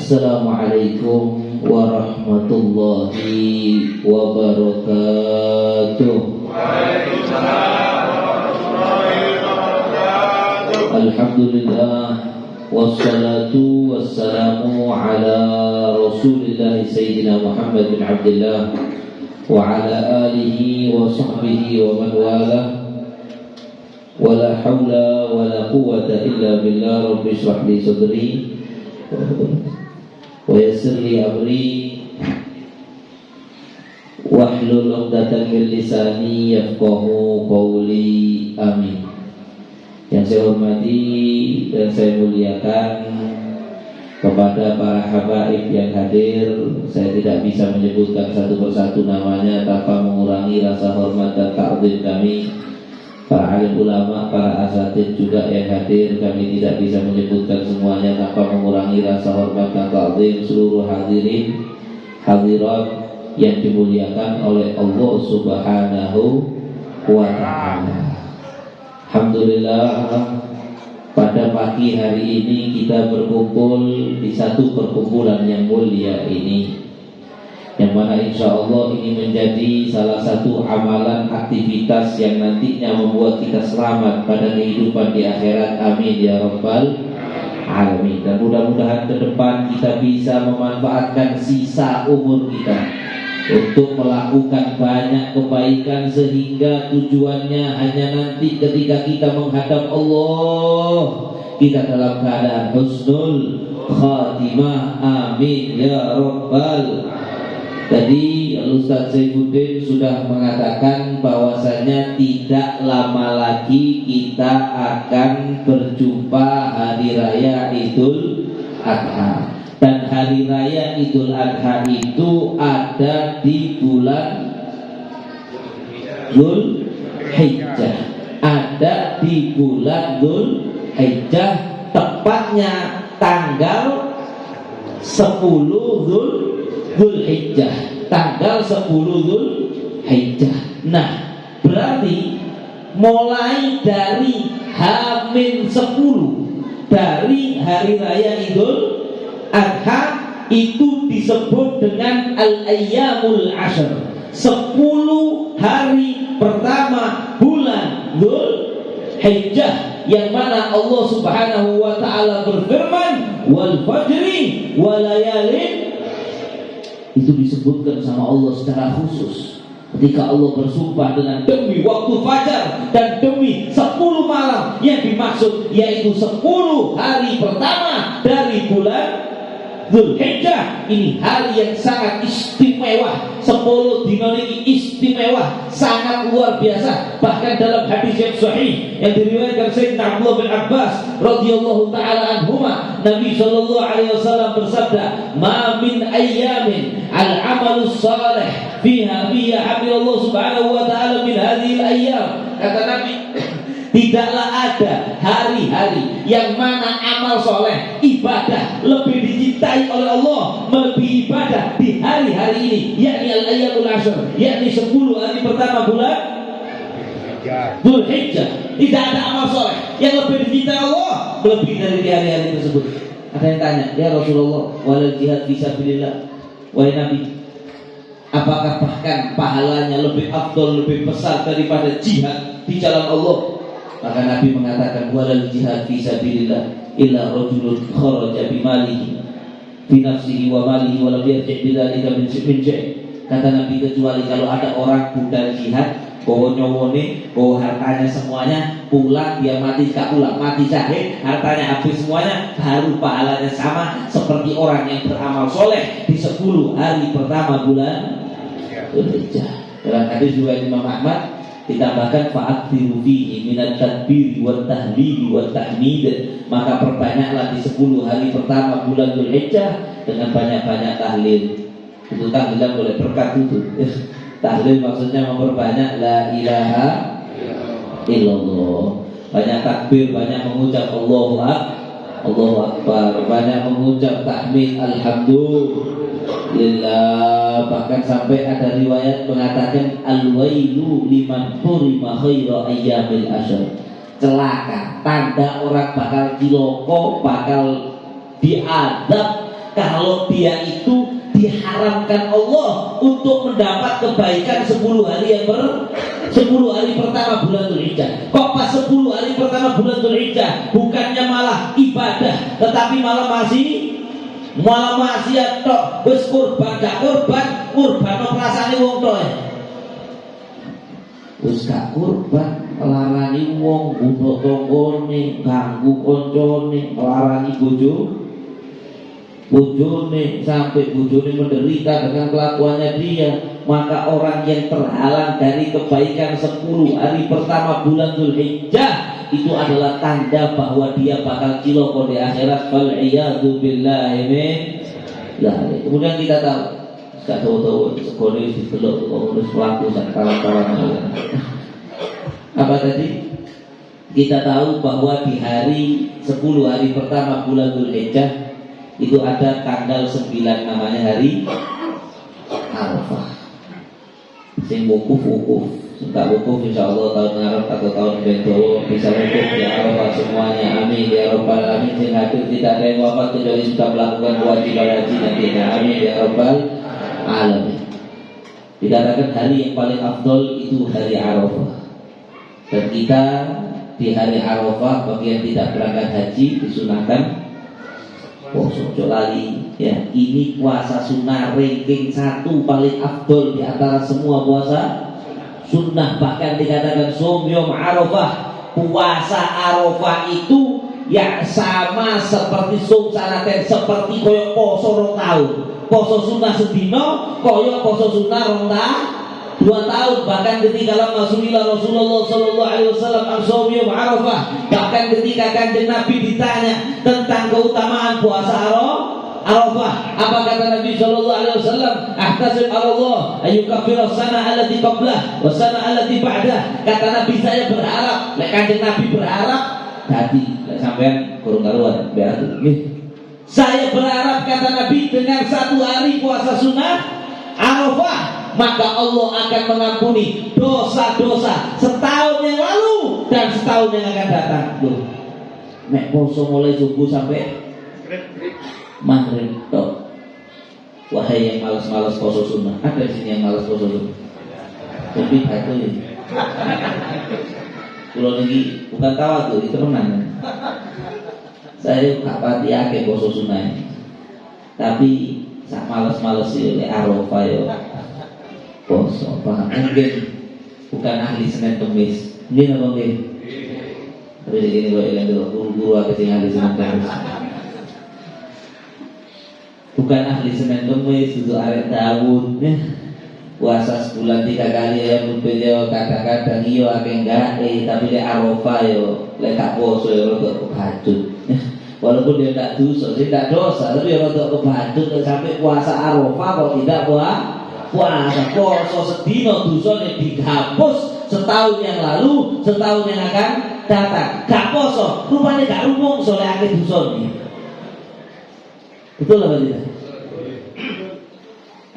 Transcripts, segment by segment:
Assalamualaikum warahmatullahi wabarakatuh. Waalaikumsalam warahmatullahi wabarakatuh. Alhamdulillah wassalatu wassalamu ala Rasulillah Sayyidina Muhammad bin Abdullah wa ala alihi wa sahbihi wa man wala. Wala hawla wala quwwata illa billah. Rabbi shrah li sadri wa yassir li amri wahlul 'uqdatam min lisani yafqahu qawli. Amin. Yang saya hormati dan saya muliakan kepada para habaib yang hadir, saya tidak bisa menyebutkan satu persatu namanya tanpa mengurangi rasa hormat dan ta'zim kami. Para alim ulama, para asatidz juga yang hadir, kami tidak bisa menyebutkan semuanya tanpa mengurangi rasa hormat dan ta'zim. Seluruh hadirin hadirat yang dimuliakan oleh Allah Subhanahu wa ta'ala. Alhamdulillah, pada pagi hari ini kita berkumpul di satu perkumpulan yang mulia ini, yang mana insya Allah ini menjadi salah satu amalan aktivitas yang nantinya membuat kita selamat pada kehidupan di akhirat. Amin ya rabbal alamin. Dan mudah-mudahan ke depan kita bisa memanfaatkan sisa umur kita untuk melakukan banyak kebaikan, sehingga tujuannya hanya nanti ketika kita menghadap Allah kita dalam keadaan husnul khatimah. Amin ya rabbal. Tadi Ustaz Saifuddin sudah mengatakan bahwasanya tidak lama lagi kita akan berjumpa hari raya Idul Adha. Dan hari raya Idul Adha itu ada di bulan Dzulhijjah. Ada di bulan Dzulhijjah, tepatnya tanggal 10 Dzulhijjah. Tanggal 10 Dzulhijjah. Nah, berarti mulai dari H-10 dari hari raya Idul Adha itu disebut dengan Al-Ayyamul Ashr, 10 hari pertama bulan Dzulhijjah, yang mana Allah Subhanahu wa ta'ala berfirman wal fajri wa layalin. Itu disebutkan sama Allah secara khusus ketika Allah bersumpah dengan demi waktu fajar dan demi 10 malam, yang dimaksud yaitu 10 hari pertama dari bulan Dzulhijjah. Ini hari yang sangat istimewa. 10 dina ini istimewa, sangat luar biasa. Bahkan dalam hadis yang sahih yang diriwayatkan Sayyidina Abdullah bin Abbas radhiyallahu taala anhuma, Nabi sallallahu alaihi wasallam bersabda, "Ma min ayyamin al-amalus salih fiha hamdulillah subhanahu wa ta'ala min hadhil ayyam." Kata Nabi, tidaklah ada hari-hari yang mana amal soleh, ibadah lebih dicintai oleh Allah melebihi ibadah di hari-hari ini, yakni al-ayyamul ashr, yakni 10 hari pertama bulan Dzulhijjah. Tidak ada amal soleh yang lebih dicintai Allah melebihi dari di hari-hari tersebut. Ada yang tanya, ya Rasulullah, walal jihad fisabilillah, wahai Nabi, apakah bahkan pahalanya lebih afdol, lebih besar daripada jihad di jalan Allah? Maka Nabi mengatakan walal jihad fi sabilillah illa rajulun kharaja bi malihi fi nafsihi wa malihi wa lam yarji' bidzalika min syai'. Kata Nabi, kecuali kalau ada orang budal jihad, bawa nyowone, bawa hartanya semuanya, pulang dia mati gak pulang, mati syahid, hartanya habis semuanya, baru pahalanya sama seperti orang yang beramal soleh di 10 hari pertama bulan Dzulhijjah. Dalam hadis riwayat Imam Ahmad ditambahkan fa'akthiru fihi minat tadbiri wa tahlili wa tahmid, maka perbanyaklah di 10 hari pertama bulan Dzulhijjah dengan banyak-banyak tahlil. Itu tahlilan boleh berkat itu. Tahlil maksudnya memperbanyak la ilaha illallah, banyak takbir, banyak mengucap Allahu Akbar, banyak mengucap tahmid alhamdulillah. Bahkan sampai ada riwayat mengatakan al-wailu liman hurima khaira ayyamil ashr, celaka, tanda orang bakal ciloko, bakal diadab kalau dia itu diharamkan Allah untuk mendapat kebaikan 10 hari 10 hari pertama bulan Dzulhijjah. Kok pas 10 hari pertama bulan Dzulhijjah bukannya malah ibadah, tetapi malah maksiat tok. Wis kurban gak kurban perasane wong tok. Wis gak kurban larani wong bunuh tanggane, ganggu koncone, larani bojone sampai bojone menderita dengan kelakuannya dia, maka orang yang terhalang dari kebaikan 10 hari pertama bulan Dzulhijjah itu adalah tanda bahwa dia bakal cilaka di akhirat. Fal iyadu billahi min dzalik. Kemudian kita tahu, gak tahu sekali didelok ngurus pelaku sak kalah-kalah. Apa tadi? Kita tahu bahwa di hari 10 hari pertama bulan Dzulhijjah itu ada tanggal 9 namanya hari Arafah. Sing wukuf, tak wukuf insyaallah tahun ngarep atau tahun bentowo bisa wukuf di Arafah semuanya. Amin ya rabbal alamin. Sing hadir tidak ada yang wafat kecuali sudah melakukan kewajiban haji nantinya. Amin ya rabbal alamin. Dikatakan hari yang paling afdol itu hari Arafah. Dan kita di hari Arafah bagi yang tidak berangkat haji disunahkan poso lali ya. Ini puasa sunnah ranking 1 paling afdol di antara semua puasa sunnah. Bahkan dikatakan som yom Arafah, puasa Arafah itu ya sama seperti som sanaten, seperti koyo poso rong tahun. Poso sunnah sedino koyo poso sunnah rong tahun 2 tahun. Bahkan ketika Rasulullah sallallahu alaihi wasallam an-shaum yom Arafah, bahkan ketika Kanjeng Nabi ditanya tentang keutamaan puasa Arafah, apa kata Nabi sallallahu alaihi wasallam? Ahtasib Allah ayyukaffira sana allati qablah wa sana allati ba'dah. Kata Nabi, saya berharap, lek Kanjeng Nabi berharap dadi lek sampean kurang karuan beatu nggih. Saya berharap, kata Nabi, dengan 1 hari puasa sunnah Arafah, maka Allah akan mengampuni dosa-dosa setahun yang lalu dan setahun yang akan datang. Loh, nek poso mulai subuh sampai maghrib tok. Wahai yang malas-malas poso sunnah, ada di sini yang malas poso sunnah. Tapi batu ini. Kalau lagi bukan tawa tuh, itu temenan. Saya gak pati akeh poso sunnah. Tapi sak malas-malas sih Arafah yo. Poso, paham? Mungkin bukan ahli Senin Kemis. Ini apa nggih? Tapi begini kok yang dulu guru-guru akeh sing ahli Senin Kemis. Bukan ahli Senin Kemis, itu arek Daud. Puasa sebulan 3 kali ya, mungkin yo kadang-kadang yo akeh enggak, tapi lek Arafah yo lek gak poso yo rada kebacut. Walaupun dia tidak dosa, tidak dosa, tapi ya rada kebacut sampai puasa Arafah kok tidak puasa poso sedino dosane dihapus setahun yang lalu, setahun yang akan datang. Gak poso, rupanya gak rumong soalnya akeh dosane. Betul apa tidak?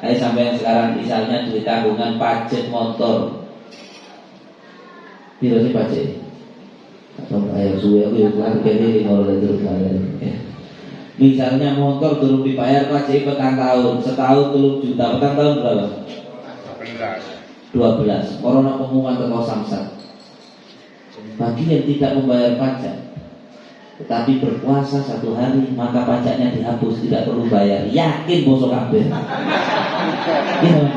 Ayo sampai yang sekarang misalnya duit tanggungan pajak motor, tidak sih pajak? Atau bayar suwe aku yang kelar kene kalau terus bayar. Misalnya motor belum dibayar pajak petang tahun, setahun 3 juta, petang tahun berapa? 12. Corona pengumuman teko Samsat. Bagi yang tidak membayar pajak tetapi berpuasa 1 hari, maka pajaknya dihapus, tidak perlu bayar. Yakin poso kabeh. Iya.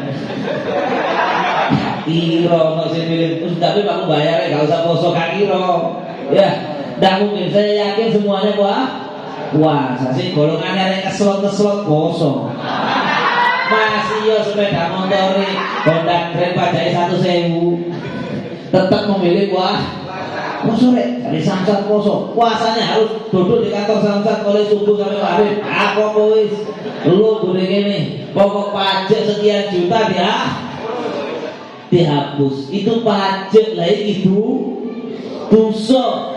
Kira ono sing milih, tapi perlu bayar, enggak usah poso gak kira. Ya, ndak mungkin. Saya yakin semuanya puasa. Sing golongannya arek keslot-keslot poso. Masih yo sepeda motor Honda Grand pajake 1.000. Tetap memilih poso rek, dari Samsat poso. Puasanya harus duduk di kantor Samsat mulai subuh sampai maghrib. Apa wis lu gune ngene, pokok pajak sekian juta dihapus. Itu pajak lah itu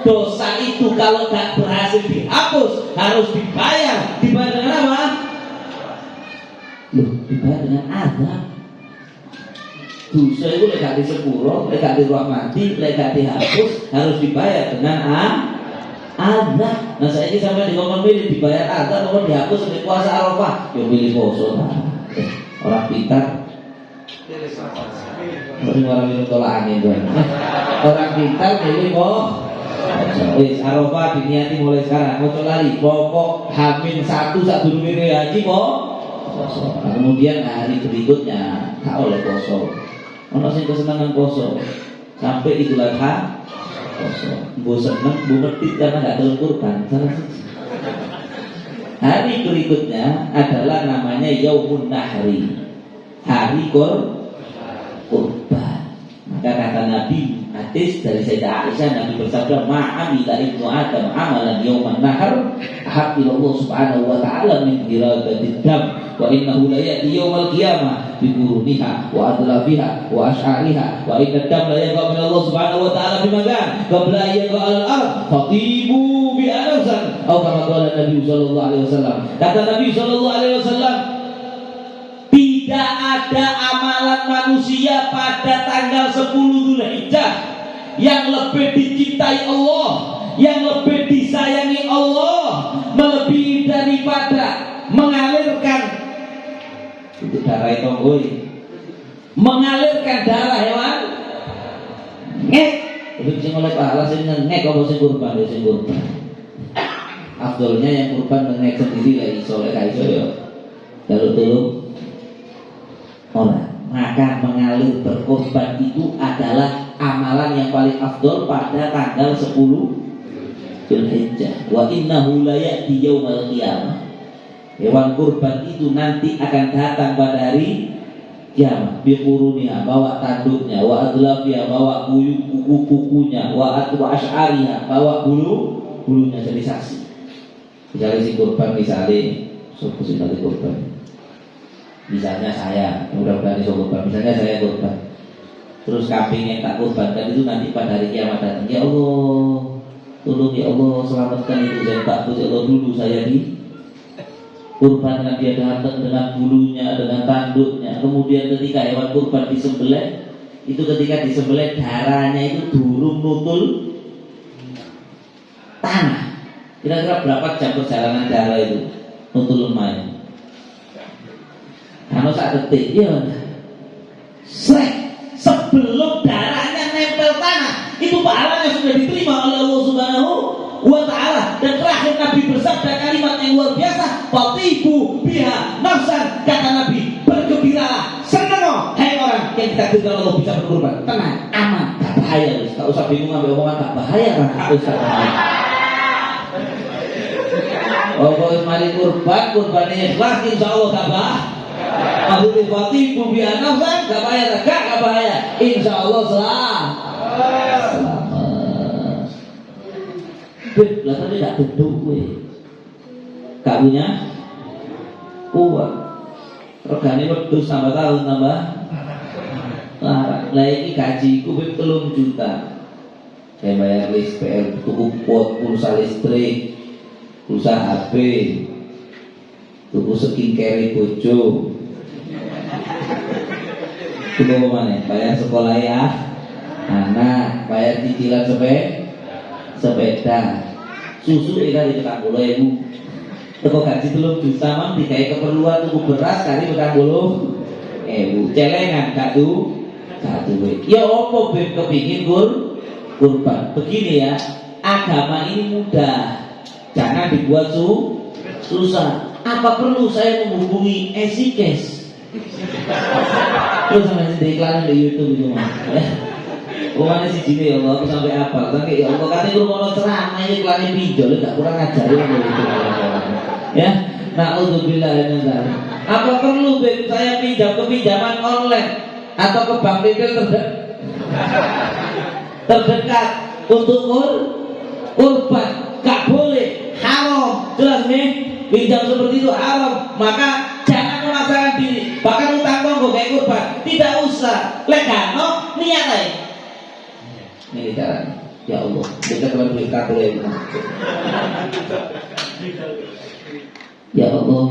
dosa itu kalau gak berhasil dihapus harus dibayar. Dibayar dengan apa? Loh, dibayar dengan azab. Dosa itu lek gak disepuro, lek gak dirahmati, lek gak dihapus harus dibayar dengan Ada. Nah saya ini sampai di ngomong milih dibayar ada, ngomong dihapus sampai puasa Arafah. Yo milih poso. Orang pintar. Orang minum tolak angin tuh. Orang pintar milih wis Arafah diniati mulai sekarang. Mau lari. Pokok H-1 saat dulu milih haji poso. Nah, kemudian hari berikutnya tak oleh poso. Ono sing kesenangan poso sampai Idul Adha poso. Bu seneng, bu medit karena nggak telur kurban. Hari berikutnya adalah namanya Yaumun Nahri, hari kurban. Maka kata Nabi, hadis dari Sayyidah Aisyah, Nabi bersabda, "Ma'amila ibnu Adam amalan yauman nahar ahab ila Allah subhanahu wa ta'ala min hirabatid dam wa innahu la ya'ti yaumal qiyamah bi quruniha wa adlafiha wa ash'ariha wa inna dam la yaqa min Allah subhanahu wa ta'ala bi makan qabla yaqa al-ard fatibu bi anafsan." Atau kama qala Nabi sallallahu alaihi wasallam. Kata Nabi sallallahu alaihi wasallam, tidak ada amalan manusia pada tanggal 10 Dzulhijjah yang lebih dicintai Allah, yang lebih disayangi Allah, melebihi daripada mengalirkan itu darah tonggoi, mengalirkan darah hewan ngek. Itu sing oleh pahala sing ngek apa sing kurban, sing kurban. Afdolnya yang kurban ngek sendiri lah iso lek iso ya. Dalu orang, maka mengalir berkorban itu adalah amalan yang paling afdol pada tanggal 10 Dzulhijjah. Wa innahu la ya'ti yaumal qiyamah. Hewan kurban itu nanti akan datang pada hari kiamat. Biquruniha, bawa tanduknya, wa adlafiha, bawa kuku-kukunya, wa ash'ariha, bawa bulunya jadi saksi. Misalnya si kurban, misalnya kurban. Misalnya saya, mudah-mudahan iso kurban. Misalnya saya kurban, terus kambing yang tak kurbankan itu nanti pada hari kiamat datang. Ya Allah, tolong ya Allah, selamatkan itu saya tak ya Allah, dulu saya di kurbankan, dia datang dengan bulunya, dengan tanduknya. Kemudian ketika hewan kurban disembelih, itu ketika disembelih darahnya itu durung nutul tanah. Kira-kira berapa jam perjalanan darah itu nutul lemah? Kalau saat detik, ya sebelum darahnya nempel tanah, itu pahalanya sudah diterima oleh Allah Subhanahu wa Ta'ala. Dan terakhir Nabi bersabda kalimat yang luar biasa, "Fatibu biha nafsan." Kata Nabi, bergembiralah, senang hai orang yang ditakdirkan Allah bisa berkorban. Tenang, aman, tak bahaya. Tak usah bingung ambil omongan tak bahaya kan? Tak usah bahaya. Kalau mari kurban ikhlas, insya Allah tak bahaya. Maksudnya fatibu biha nafsan, gak bahaya, insya Allah selamat. Lah tadi tak gedung gue, gak punya uang, regane wedhus tambah tahun tambah larang. Lah iki gajiku 3 juta, saya bayar listrik, tuku kuot, pulsa listrik, pulsa HP, tuku skincare bojo, tuku apa mana? Bayar sekolah ya anak, bayar cicilan sepeda, susu ikan di 40.000. Teko gaji 3 juta mang dikai keperluan tuku beras kali 40.000. Celengan gak duwe. Ya opo ben kepingin kurban. Begini ya, agama ini mudah, jangan dibuat susah. Apa perlu saya menghubungi Esikes? Terus sampai di iklan di YouTube itu mas. Mana si jini ya Allah, aku sampai apa? Sampai ya Allah katanya kalau mau ceramah ini iklannya pinjol, gak kurang ajarin gitu. Ya, na'udzubillah min dzalik. Apa perlu saya pinjam ke pinjaman online atau ke bank retail terdekat untuk kurban? Gak boleh, haram. Jelas nih, pinjam seperti itu haram. Maka jangan memaksakan diri. Bahkan utang kongko kayak kurban tidak usah. Legano niat aja. Ini caranya. Ya Allah, kita telah beri kartu lagi. Ya Allah,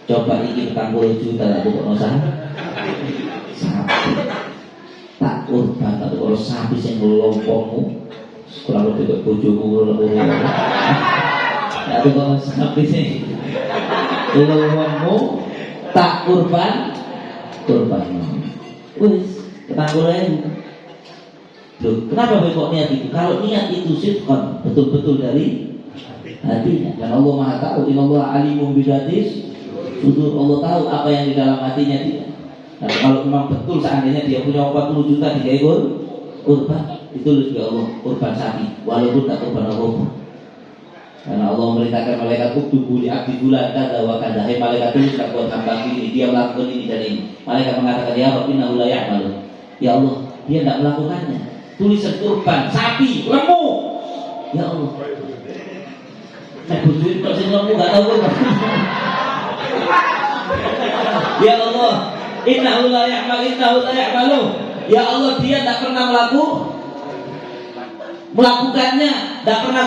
coba ini 40 juta aku kok nosah sapi tak kurban, tapi kalau sapi yang melompongmu kurang lebih ke bojoku kurang lebih. Aku kalau sapi sih, ilmumu tak kurban, wis ketanggulan. Loh, kenapa kok niat itu? Kalau niat itu sidqan, betul-betul dari hatinya. Dan Allah Maha tahu, innallaha alimun bidatis sudur. Allah tahu apa yang di dalam hatinya dia. Nah, kalau memang betul seandainya dia punya 40 juta 3 ekor kurban, itu juga Allah kurban sapi, walaupun tak kurban apa. Karena Allah memerintahkan malaikat uktubu li abdi fulan kada wa kada. Hai malaikat tulis buat hamba ini, dia melakukan ini dan ini. Malaikat mengatakan, ya Rabbi innahu la ya'malu. Ya Allah, dia tidak melakukannya. Tulisan kurban sapi lemu. Ya Allah. Saya bujuin kok sing lemu enggak tahu kurban. Ya Allah, innahu la ya'malu. Ya Allah, dia tidak pernah melakukannya, tidak pernah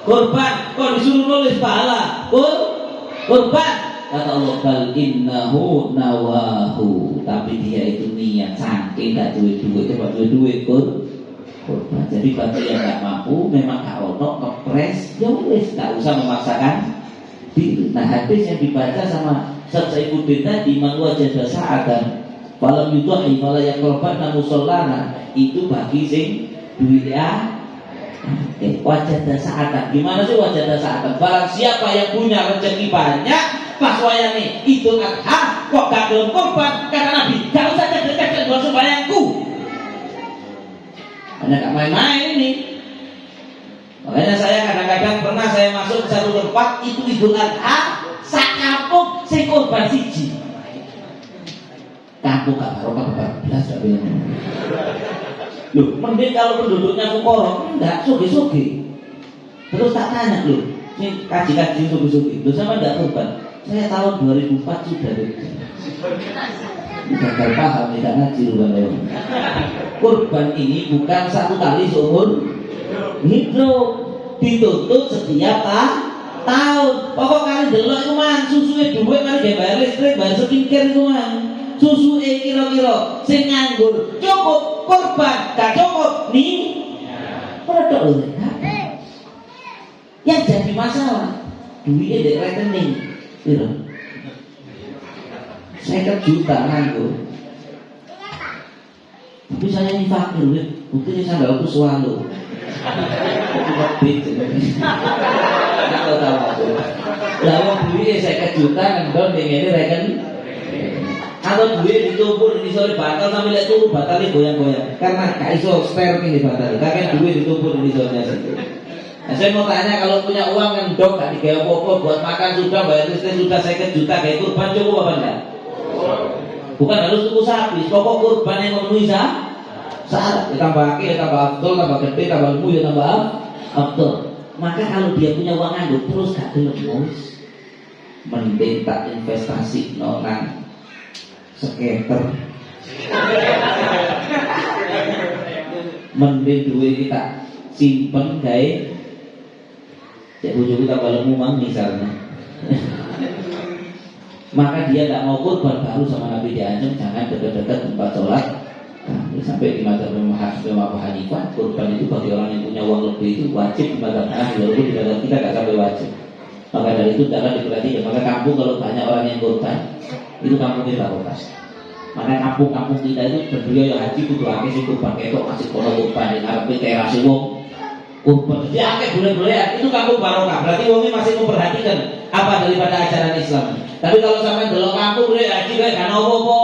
kurban. Kok disuruh nulis pahala kurban? Kata Allah, bal innahu nawahu. Tapi dia itu niat, saking gak duit coba duit kurban. Jadi bagi yang gak mampu, memang gak ono kepres, ya wis gak usah memaksakan diri. Nah, hadis yang dibaca sama Ustaz Saifuddin tadi, man wajada sa'atan falam yudhi fala yaqraban musallana, itu bagi sing duit ya. Wajah dan saatan. Gimana sih wajah dan saatan? Barang siapa yang punya rezeki banyak, pas wayane Idul Adha kok gak gelem kurban, kata Nabi, gak usah dekat dua sembayangku. Hanya gak main-main ini. Makanya saya kadang-kadang pernah saya masuk ke satu tempat, itu Idul Adha, sak kampung sing kurban siji. Kampung gak barokah 14 gak bilang. Loh, mending kalau penduduknya fuqara, enggak, sugi-sugi. Terus tak tanya, loh, ini kaji-kaji sugi-sugi, loh sama enggak kurban? Saya tahun 2004 sudah deh. Gagal paham, tidak ngaji loh. Kurban ini bukan satu kali seumur hidup, dituntut setiap tahun. Pokok kali delok itu man, susunya duit kali bayar listrik, bayar skincare itu man. Susu kira-kira sing nganggur cukup kurban, gak cukup nih produk oleh. Yang jadi masalah duitnya di rekening, kira 50 juta nganggur. Tapi saya ini fakir, buktinya sandalku swallow. Aku ngebit, aku tahu aku. Lalu duitnya 50 juta ngendon dengan ini rekening. Atau duit ditumpul di sore batal sampai lihat tuh batalnya goyang-goyang karena gak iso spare ini batal. Kakek duit ditumpul di sorenya situ. Nah, saya mau tanya, kalau punya uang yang dok gak digawe apa-apa, buat makan sudah, bayar listrik sudah, 50 juta kayak kurban cukup apa enggak? Bukan harus tuku sapi, pokok kurban yang memenuhi syarat. Tambah akil, tambah afdol, tambah gede, tambah ilmu, ya tambah afdol. Maka kalau dia punya uang nganggur terus gak gelem, mending tak investasi nonang seketer. Mending duit kita simpen gawe cek bojo kita balemu mang misalnya. Maka dia tidak mau kurban, baru sama Nabi diancam jangan dekat-dekat tempat sholat. Sampai di mazhab Imam Abu Hanifah, kurban itu bagi orang yang punya uang lebih itu wajib di mazhab Hanafi, walaupun di mazhab kita tidak sampai wajib. Maka dari itu jangan diperhatikan. Maka kampung kalau banyak orang yang kurban, itu kampungnya barokah. Maka kampung-kampung kita itu berdua yang haji kudu akeh sing kurban ketok masih kono kurban ning arepe terase wong kurban. Jadi akeh boleh-boleh itu kampung barokah. Berarti wongnya masih memperhatikan apa daripada ajaran Islam. Tapi kalau sampai delok kampung boleh haji kae kan apa-apa.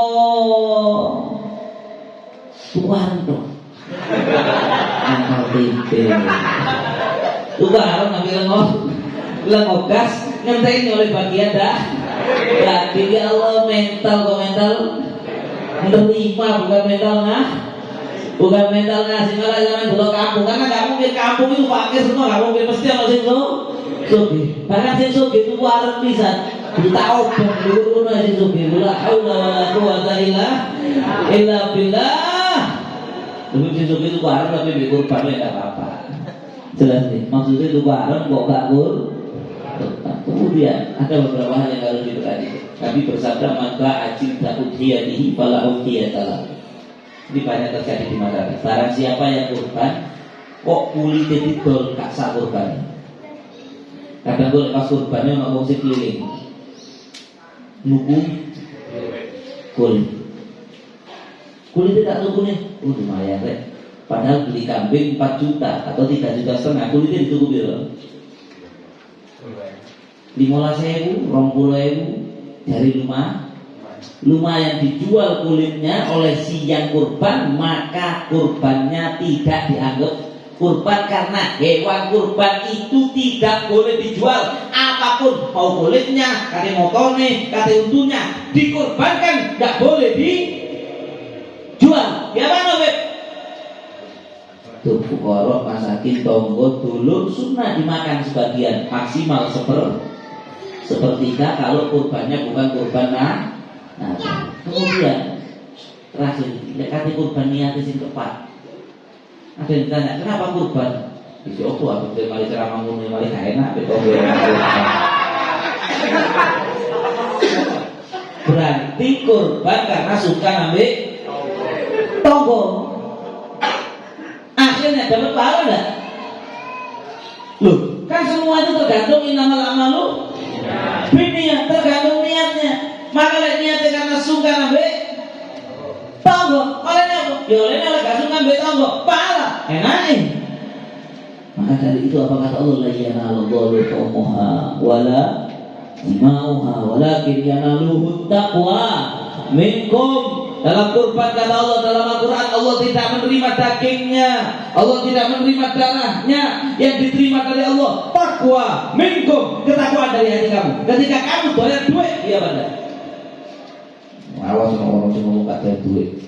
Tuhan dong. Angkal tempe. Tuhan ngambil lengogas ngenteni oleh bagian dah. Berarti ya Allah mental menerima bukan mental ngasih. Kalau zaman dulu kampung, karena gak mungkin kampung itu fakir semua, gak mungkin mesti ada sing sugih. Bahkan sing sugih itu warung pisan. Kita obat dulu sing sugih. La haula wala quwata illa billah. Dulu sing sugih itu warung tapi dikurban ya enggak apa-apa. Jelas nih, maksudnya itu warung kok gak Kemudian ada beberapa hal yang harus diperhatikan. Nabi bersabda, maka ajib tak udhiyatihi fala udhiyatalah. Ini banyak terjadi di masyarakat. Barang siapa yang kurban, kok kulite didol gak sak kurban. Kadang gue lepas kurbannya ono wong sing keliling. Nuku kulit. Kulitnya tak nuku nih. Lumayan rek. Padahal beli kambing 4 juta atau 3,5 juta, kulitnya dituku piro? 15.000, 20.000 dari rumah. Lumayan dijual kulitnya oleh si yang kurban, maka kurbannya tidak dianggap kurban karena hewan kurban itu tidak boleh dijual apapun, mau kulitnya, kate motone, kate untunya, dikurbankan tidak boleh dijual. Ya mana web? Tuh fuqara, masakin, tonggo, dulur sunnah dimakan sebagian, maksimal sepertiga kalau kurbannya bukan kurban kemudian terakhir kate kurban niatnya sing tepat. Ada yang ditanya, kenapa kurban? Isi apa? Aku malah ceramah mulai malah gak enak. Berarti kurban karena suka ngambil tonggo. Akhirnya dapat pahala enggak? Loh, kan semua itu tergantung inamal amalu biniyah, tergantung niatnya. Maka niatnya karena suka ngambil tonggo, olehnya apa? Ya olehnya oleh gak suka ngambil tonggo, pahala enak nih. Maka dari itu apa kata Allah, la yanalullahu luhumuha wala dimauha walakin yanaluhu taqwa minkum. Dalam kurban kata Allah dalam Al-Quran, Allah tidak menerima dagingnya, Allah tidak menerima darahnya. Yang diterima dari Allah taqwa minkum, ketakwaan dari hati kamu. Ketika kamu bayar duit, dia pada awas orang yang ngomong gak ada duit.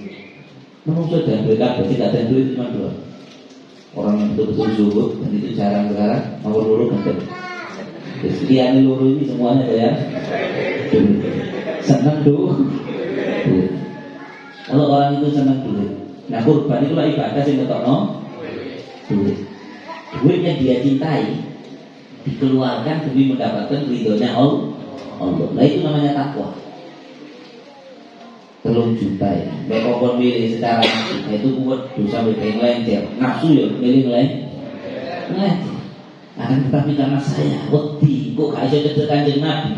Menurut saya duit apa sih, gak ada duit cuma dua orang yang betul-betul zuhud, dan itu jarang sekarang. Nomor lulu kan sekian lulu ini semuanya ya senang duit. Kalau orang itu senang duit, nah kurban itu lah ibadah sing ngetokno duit. Duit yang dia cintai dikeluarkan demi mendapatkan ridhonya Allah. Nah itu namanya takwa. 3 juta ya. Mereka pun milih secara nafsu, itu buat dosa mereka yang lain dia nafsu ya milih lain. Akan tetapi karena saya wedi kok gak bisa cedek Kanjeng Nabi,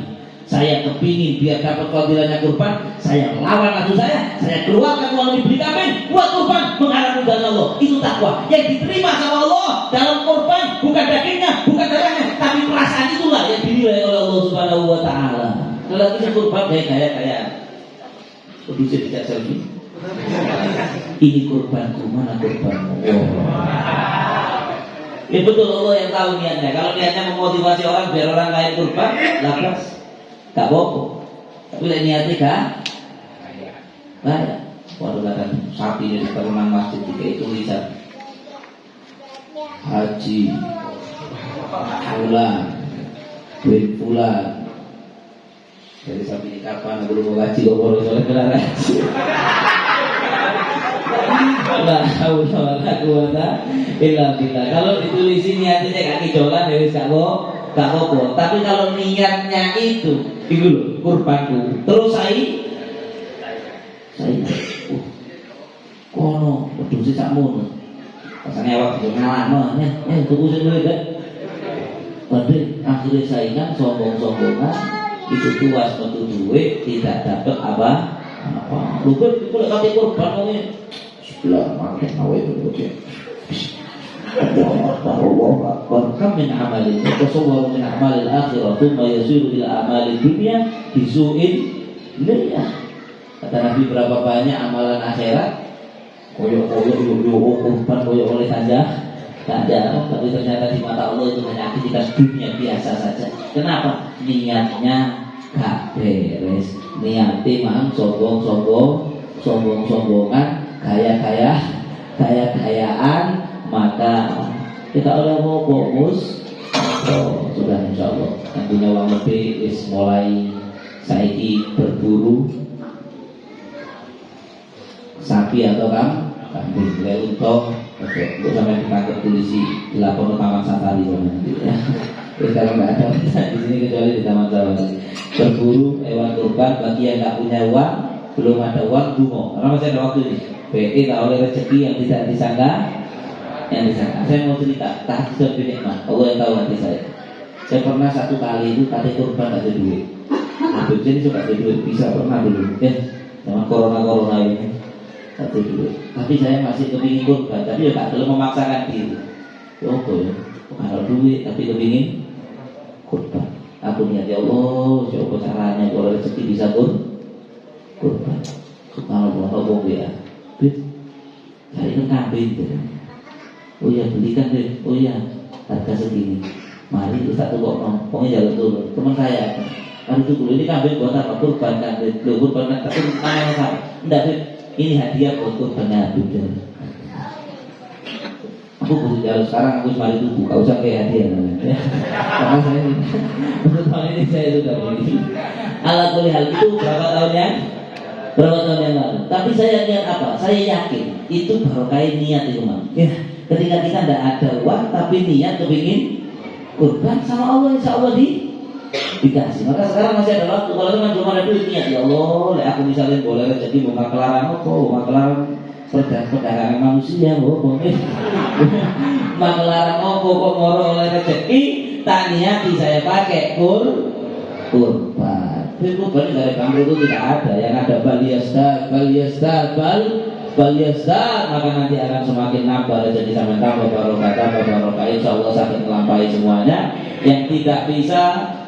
saya kepingin biar dapat fadilahnya kurban, saya lawan nafsu saya keluarkan uang dibeli kambing buat kurban mengharap ridha Allah. Itu takwa yang diterima sama Allah dalam kurban, bukan dagingnya, bukan darahnya, tapi perasaan itulah yang dinilai oleh Allah Subhanahu wa taala. Kalau kita kurban kayak produksi tidak selfie. Ini kurbanku, mana kurbanmu? Ini betul Allah yang tahu niatnya. Kalau niatnya memotivasi orang biar orang lain kurban, labras, gak apa-apa. Tapi niatnya gak banyak. Waduh kata sapi di terunang masjid itu tulisan Haji Fulan bin Fulan. Jadi sampai ini kapan aku mau ngaji kok baru soleh kelar ngaji. La haula wala quwata illa billah. Kalau ditulisin niatnya gak kidolan ya wis gak apa-apa. Tapi kalau niatnya itu lho kurbanku. Terus saya kono kudu sik sakmono. Rasane awak yo ngalahno tuku sing duwe gak. Padahal akhirnya saingan sombong-sombongan itu tuas untuk duit tidak dapat apa. Lupa kalau kata kurban ngomongnya sebelah makin awal itu Allah Akbar. Kam min amalin tasawwur min amalil akhirah thumma yasiru ila amalid dunya bisu'in niyah. Kata Nabi, berapa banyak amalan akhirat koyo-koyo kurban koyo oleh saja tapi ternyata di mata Allah itu hanya aktivitas dunia biasa saja. Kenapa? Niatnya gak beres. Niatnya mang sombongan, gaya-gayaan, maka kita oleh mau bonus. Sudah insya Allah. Yang punya uang lebih mulai saiki berburu sapi atau kambing, untuk sampai ditangkap polisi di lapor taman safari nanti ya. Terus kalau nggak ada di sini kecuali di taman safari. Berburu hewan kurban bagi yang nggak punya uang, belum ada uang, dungo. Karena masih ada waktu ini. BE tak oleh rezeki yang tidak disangka yang di sana. Saya mau cerita, tahajud bin nikmat. Allah yang tahu hati saya. Saya pernah satu kali itu kata kurban ada duit. Habib ini suka ada duit, bisa pernah dulu. Ya, sama corona ini ada duit. Tapi saya masih kepingin kurban, tapi ya tak perlu memaksakan diri. Ya, kalau duit tapi kepingin kurban. Aku niat ya Allah, coba caranya kalau rezeki bisa kurban. Subhanallah, Allah ya. Bib, cari itu kambing gitu. Oh iya belikan deh, oh iya harga segini. Mari kita tukok no, pokoknya jalan dulu. Teman saya, kan itu dulu ini kambing buat apa? Kurban kambing, kurban kan tapi namanya sama. Enggak Bib, ini hadiah buat kurbannya Bib. Aku butuh jalan sekarang, aku mari tubuh, gak usah kayak hadiah namanya. Karena saya untuk tahun ini saya sudah beli. Alat kuliah itu berapa tahun yang lalu. Tapi saya niat apa? Saya yakin itu barokah niat itu Mam. Ya, ketika kita tidak ada uang tapi niat kepingin kurban sama Allah, insya Allah dikasih. Maka sekarang masih ada waktu. Kalau teman cuma ada duit niat, ya Allah, aku misalnya boleh rezeki buka kelaran perdagangan manusia, maklarang kok moro oleh rezeki, tak niati saya pakai kurban. Kurban dari kampung itu tidak ada, yang ada bal yasdad, maka nanti akan semakin nambah rezeki sampai tambah barokah, insya Allah sampai melampaui semuanya. Yang tidak bisa,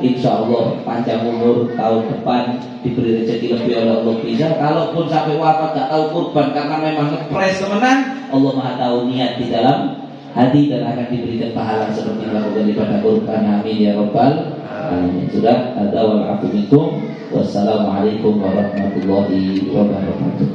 insya Allah panjang umur tahun depan diberi rezeki lebih oleh Allah bisa. Kalaupun sampai wafat gak tahu kurban karena memang ngepres temenan, Allah Maha tahu niat di dalam hati dan akan diberikan pahala seperti melakukan ibadah kurban. Amin ya rabbal alamin. Sudah, ada wal afu minkum. Wassalamualaikum warahmatullahi wabarakatuh.